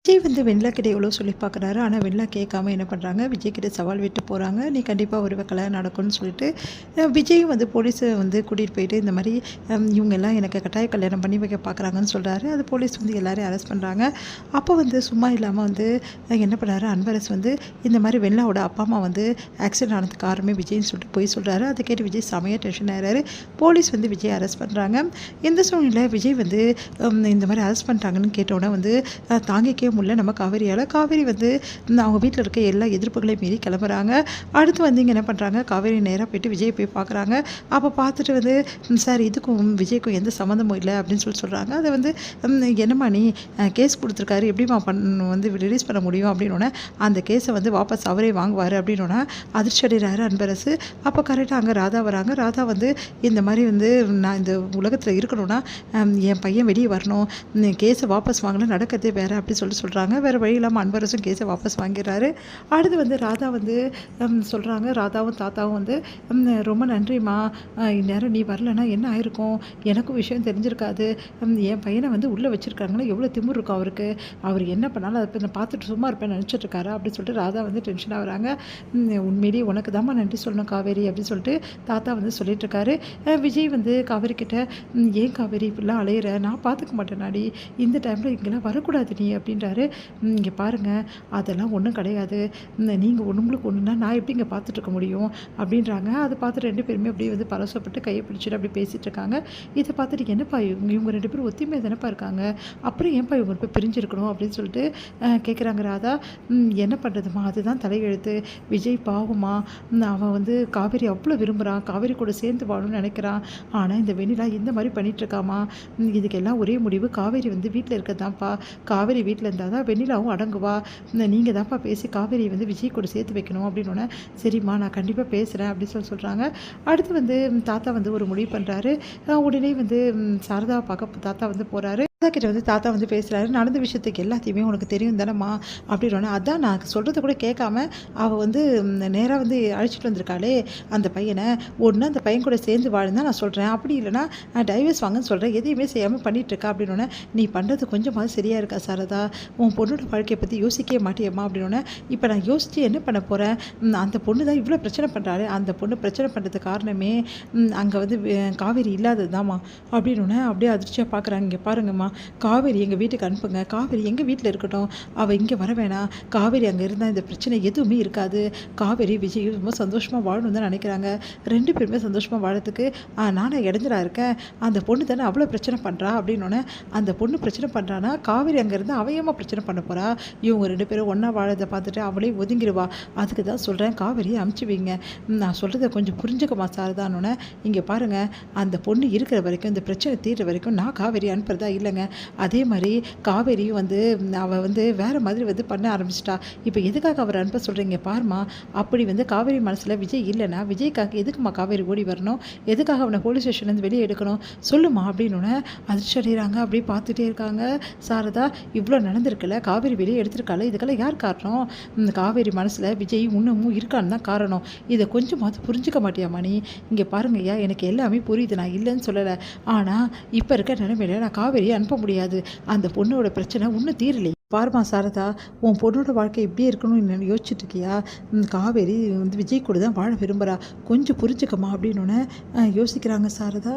விஜய் வந்து வெண்ணிலா கிட்ட எவ்வளோ சொல்லி பார்க்குறாரு. ஆனால் வெண்ணிலா கேட்காம என்ன பண்ணுறாங்க, விஜய் கிட்ட சவால் விட்டு போகிறாங்க. நீ கண்டிப்பாக வருவ, கல்யாணம் நடக்கும்னு சொல்லிட்டு விஜயும் வந்து போலீஸை வந்து கூட்டிகிட்டு போயிட்டு இந்த மாதிரி இவங்க எல்லாம் எனக்கு கட்டாய கல்யாணம் பண்ணி வைக்க பார்க்குறாங்கன்னு சொல்கிறாரு. அது போலீஸ் வந்து எல்லாரையும் அரெஸ்ட் பண்ணுறாங்க. அப்போ வந்து சும்மா இல்லாமல் வந்து என்ன பண்ணுறாரு, அன்பரசு வந்து இந்த மாதிரி வெண்ணிலாவோட அப்பா அம்மா வந்து ஆக்சிடென்ட் ஆனதுக்கு காரணமே விஜய்னு சொல்லிட்டு போய் சொல்கிறாரு. அதை கேட்டு விஜய் செமையாக டென்ஷன் ஆகிறாரு. போலீஸ் வந்து விஜய் அரெஸ்ட் பண்ணுறாங்க. இந்த சூழ்நிலை விஜய் வந்து இந்த மாதிரி அரெஸ்ட் பண்ணிட்டாங்கன்னு கேட்டோன்னே வந்து தாங்கிக்கவே முடியல நம்ம காவேரியால். காவேரி வந்து அவங்க வீட்டில் இருக்க எல்லா எதிர்ப்புகளையும் மீறி கிளம்புறாங்க. அடுத்து வந்து இங்கே என்ன பண்ணுறாங்க, காவேரி நேராக போய்ட்டு விஜய் போய் பார்க்குறாங்க. அப்போ பார்த்துட்டு வந்து சார் இதுக்கும் விஜய்க்கும் எந்த சம்மந்தமும் இல்லை அப்படின்னு சொல்கிறாங்க. அதை வந்து என்னம்மா நீ கேஸ் கொடுத்துருக்காரு, எப்படிமா வந்து ரிலீஸ் பண்ண முடியும் அப்படின்னோடனே அந்த கேஸை வந்து வாபஸ் அவரே வாங்குவார் அப்படின்னோடனே அதிர்ச்சி அடைகிறாரு அன்பரசு. அப்போ கரெக்டாக அங்கே ராதா வராங்க. ராதா வந்து இந்த மாதிரி வந்து நான் இந்த உலகத்தில் இருக்கணும்னா என் பையன் வெளியே வரணும், கேஸை வாபஸ் வாங்கலாம், நடக்கிறதே வேறு அப்படி சொல்கிறாங்க. வேறு வழி இல்லாமல் அன்பரசும் கேஸை வாபஸ் வாங்கிடுறாரு. அடுத்து வந்து ராதா வந்து சொல்கிறாங்க, ராதாவும் தாத்தாவும் வந்து ரொம்ப நன்றிம்மா, இந்நேரம் நீ வரலன்னா என்ன ஆயிருக்கும், எனக்கும் விஷயம் தெரிஞ்சிருக்காது, என் பையனை வந்து உள்ளே வச்சுருக்காங்களே எவ்வளோ திமிர் இருக்கும் அவருக்கு, அவர் என்ன பண்ணாலும் அதை நான் பார்த்துட்டு சும்மா இருப்பேன் நினச்சிட்ருக்காரா அப்படின்னு சொல்லிட்டு ராதா வந்து டென்ஷன் ஆகுறாங்க. உண்மையிலேயே உனக்கு தாம்மா நன்றி சொல்லணும் காவேரி அப்படின்னு சொல்லிட்டு தாத்தா வந்து சொல்லிட்டுருக்காரு. விஜய் வந்து காவேரி கிட்ட ஏன் காவேரி இப்படிலாம் அலையிற, நான் பார்த்துக்க மாட்டேன் நாடி, இந்த டைமில் இங்கெல்லாம் வரக்கூடாது நீ அப்படின்றாரு. இங்கே பாருங்கள் அதெல்லாம் ஒன்றும் கிடையாது, நீங்கள் உங்களுக்கு ஒன்றுனா நான் எப்படி இங்கே பார்த்துட்ருக்க முடியும் அப்படின்றாங்க. அதை பார்த்து ரெண்டு பேருமே அப்படியே வந்து பரவசப்பட்டு கையை பிடிச்சிட்டு அப்படி பேசிகிட்டு இருக்காங்க. இதை பார்த்துட்டு என்னப்பா இவங்க ரெண்டு பேரும் ஒத்துமையாக தானேப்பா இருக்காங்க, அப்புறம் ஏன்ப்பா இவங்க போய் பிரிஞ்சிருக்கணும் அப்படின்னு சொல்லிட்டு கேட்குறாங்க ராதா. என்ன பண்ணுறதுமா, அதுதான் தலையெழுத்து, விஜய் பாவமா, அவன் வந்து காவேரி அவ்வளோ விரும்புகிறான், காவேரி கூட சேர்ந்து வாழணும்னு நினைக்கிறான், ஆனால் இந்த வெண்ணிலா இந்த மாதிரி பண்ணிகிட்ருக்காமா, இதுக்கெல்லாம் ஒரே முடிவு காவேரி வந்து வீட்டில் இருக்கதான்ப்பா, காவேரி வீட்டில் இருந்தால் தான் வெண்ணிலாவும் அடங்குவா, நீங்கள் தான்ப்பா பேசி காவேரி வந்து விஜய் கூட சேர்த்து வைக்கணும் அப்படின்னோடனே சரிம்மா நான் கண்டிப்பாக பேசுகிறேன் அப்படின்னு சொல்கிறாங்க. அடுத்து வந்து தாத்தா வந்து ஒரு முடிவு பண்ணுறாரு. உடனே வந்து சாரதாவை பார்க்க தாத்தா வந்து போகிறாரு. தாத்தா கிட்ட வந்து தாத்தா வந்து பேசுகிறாரு. நடந்த விஷயத்துக்கு எல்லாத்தையுமே உனக்கு தெரியும் தானம்மா அப்படின்னோடனே, அதான் நான் சொல்கிறத கூட கேட்காம அவள் வந்து நேராக வந்து அழைச்சிட்டு வந்திருக்காளே அந்த பையனை, ஒன்று அந்த பையன் கூட சேர்ந்து வாழ்ந்தா நான் சொல்கிறேன், அப்படி இல்லைனா டைவர்ஸ் வாங்கன்னு சொல்கிறேன், எதையுமே செய்யாமல் பண்ணிகிட்ருக்கா அப்படின்னோடனே, நீ பண்ணுறது கொஞ்சமாவது சரியாக இருக்கா சாரதா, உன் பொண்ணோட வாழ்க்கையை பற்றி யோசிக்கவே மாட்டியம்மா அப்படின்னோடனே, இப்போ நான் யோசித்து என்ன பண்ண போகிறேன், அந்த பொண்ணு தான் இவ்வளோ பிரச்சனை பண்ணுறாரு, அந்த பொண்ணு பிரச்சனை பண்ணுறதுக்கு காரணமே அங்கே வந்து காவேரி இல்லாதது தாம்மா அப்படின்னோடனே அப்படியே அதிர்ச்சியாக பார்க்குறாங்க. இங்கே பாருங்கம்மா, காவேரி எங்கள் வீட்டுக்கு அனுப்புங்க, காவேரி எங்கள் வீட்டில் இருக்கட்டும், அவள் இங்கே வர வேணாம், காவேரி அங்கே இருந்தால் இந்த பிரச்சனை எதுவுமே இருக்காது, காவேரி விஜய் ரொம்ப சந்தோஷமாக வாழணும் தான் நினைக்கிறாங்க, ரெண்டு பேருமே சந்தோஷமாக வாழறதுக்கு நானே இடைஞ்சலாக இருக்கேன், அந்த பொண்ணு தானே அவ்வளோ பிரச்சனை பண்ணுறா அப்படின்னோடனே, அந்த பொண்ணு பிரச்சனை பண்ணுறான்னா காவேரி அங்கே இருந்து அவையமாக பிரச்சனை பண்ண போகிறா, இவங்க ரெண்டு பேரும் ஒன்றா வாழறதை பார்த்துட்டு அவளே ஒதுங்கிடுவா, அதுக்கு தான் சொல்கிறேன் காவேரியை அமுச்சு வைங்க, நான் சொல்கிறத கொஞ்சம் புரிஞ்சுக்கமா சாரதானோன்னே, இங்கே பாருங்கள் அந்த பொண்ணு இருக்கிற வரைக்கும் இந்த பிரச்சனை தீர்ற வரைக்கும் நான் காவேரி அனுப்புறதா இல்லைங்க, அதே மாதிரி காவேரியும் வந்து அவள் வந்து வேறு மாதிரி வந்து பண்ண ஆரம்பிச்சிட்டா, இப்போ எதுக்காக அவர் அனுப்ப சொல்கிறீங்க பாருமா, அப்படி வந்து காவேரி மனசில் விஜய் இல்லைன்னா விஜய்க்காக எதுக்குமா காவேரி ஓடி வரணும், எதுக்காக அவனை போலீஸ் ஸ்டேஷன்லேருந்து வெளியே எடுக்கணும் சொல்லுமா அப்படின்னு அதிர்ச்சி அடைகிறாங்க. அப்படியே பார்த்துட்டே இருக்காங்க சாரதா. இவ்வளோ நடந்திருக்குல்ல, காவேரி வெளியே எடுத்திருக்காள், இதுக்கெல்லாம் யார் காரணம், காவேரி மனசில் விஜய் இன்னமும் இருக்கான்னு தான் காரணம், இதை கொஞ்சமாவது புரிஞ்சுக்க மாட்டியாமா நீ, இங்கே பாருங்க ஐயா எனக்கு எல்லாமே புரியுது, நான் இல்லைன்னு சொல்லலை, ஆனால் இப்போ இருக்க நிலைமையில நான் காவேரியை அனுப்ப முடியாது, அந்த பொண்ணோட பிரச்சனை இன்னும் தீரலை, பாருமா சாரதா உன் பொண்ணோட வாழ்க்கை எப்படி இருக்கணும்னு யோசிச்சுட்டு இருக்கியா, காவேரி வந்து விஜய் கூட தான் வாழ விரும்புகிறா, கொஞ்சம் புரிஞ்சுக்கமா அப்படின்னு யோசிக்கிறாங்க சாரதா.